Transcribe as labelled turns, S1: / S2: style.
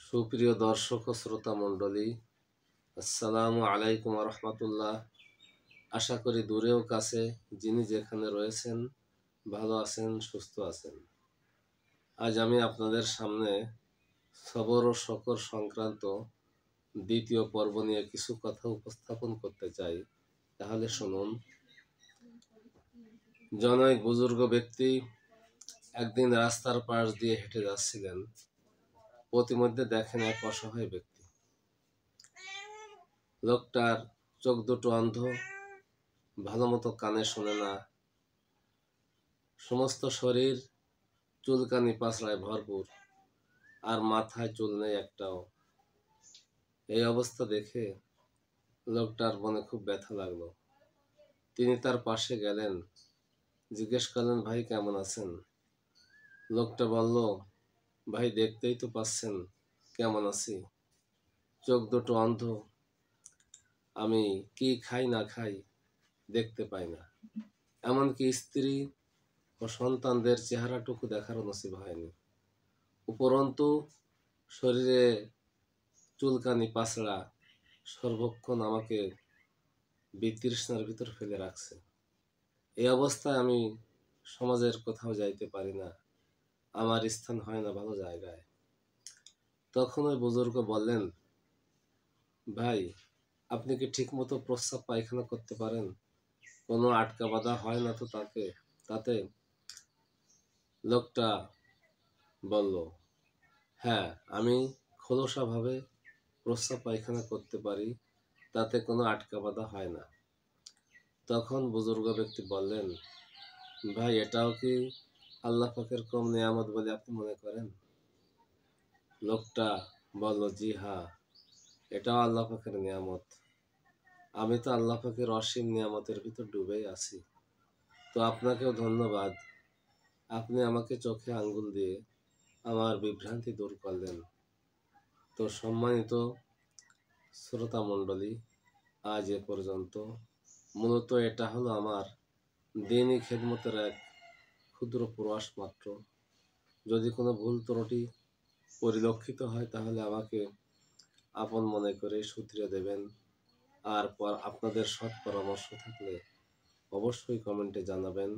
S1: সুপ্রিয় দর্শক ও শ্রোতা মণ্ডলী, আসসালামু আলাইকুম রহমতুল্লাহ। আশা করি দূরেও কাছে যিনি যেখানে রয়েছেন ভালো আছেন, সুস্থ আছেন। আজ আমি আপনাদের সামনে সবর ও শকর সংক্রান্ত দ্বিতীয় পর্ব নিয়ে কিছু কথা উপস্থাপন করতে চাই। তাহলে শুনুন। জনৈক বুজুর্গ ব্যক্তি একদিন রাস্তার পাশ দিয়ে হেঁটে যাচ্ছিলেন। প্রতিমধ্যে দেখেন এক অসহায় ব্যক্তি। লোকটার চোখ দুটো অন্ধ, ভালো মতো কানে শোনে না, সমস্ত শরীর চুলকানি পাঁচড়ায় ভরপুর, আর মাথায় চুল নেই একটাও। এই অবস্থা দেখে লোকটার মনে খুব ব্যথা লাগলো। তিনি তার পাশে গেলেন, জিজ্ঞেস করলেন, ভাই কেমন আছেন? লোকটা বলল, ভাই দেখতেই তো পাচ্ছেন কেমন আছি, চোখ দুটো অন্ধ, আমি কি খাই না খাই দেখতে পাই না, এমনকি স্ত্রী ও সন্তানদের চেহারাটুকু দেখারও নসিব হয়নি। উপরন্তু শরীরে চুলকানি পাঁচড়া সর্বক্ষণ আমাকে বিতৃষ্ণার ভিতর ফেলে রাখছে। এই অবস্থায় আমি সমাজের কোথাও যাইতে পারি না, আমার স্থান হয় না ভালো জায়গায়। তখন ওই বুজুর্গ বললেন, ভাই আপনি কি ঠিক মতো প্রস্রাব পায়খানা করতে পারেন? কোনো আটকা বাঁধা হয় না তো তাতে? লোকটা বলল, হ্যাঁ, আমি খোলসাভাবে প্রস্রাব পায়খানা করতে পারি, তাতে কোনো আটকা বাঁধা হয় না। তখন বুজুর্গ ব্যক্তি বললেন, ভাই এটাও কি আল্লাহ পাকের কম নিয়ামত বলে আপনি মনে করেন? লোকটা বলল, জি হ্যাঁ, এটাও আল্লাহ পাকের নিয়ামত। আমি তো আল্লাহ পাকের অসীম নিয়ামতের ভিতর ডুবেই আছি। তো আপনাকেও ধন্যবাদ, আপনি আমাকে চোখে আঙ্গুল দিয়ে আমার বিভ্রান্তি দূর করলেন। তো সম্মানিত শ্রোতা মণ্ডলী, আজ এ পর্যন্ত। মূলত এটা হলো আমার দিনই খেদমতের এক ক্ষুদ্র প্রয়াস মাত্র। যদি কোনো ভুল ত্রুটি পরিলক্ষিত হয় তাহলে আমাকে আপন মনে করে শুধরিয়ে দেবেন। আর আপনাদের সৎ পরামর্শ থাকলে অবশ্যই কমেন্টে জানাবেন।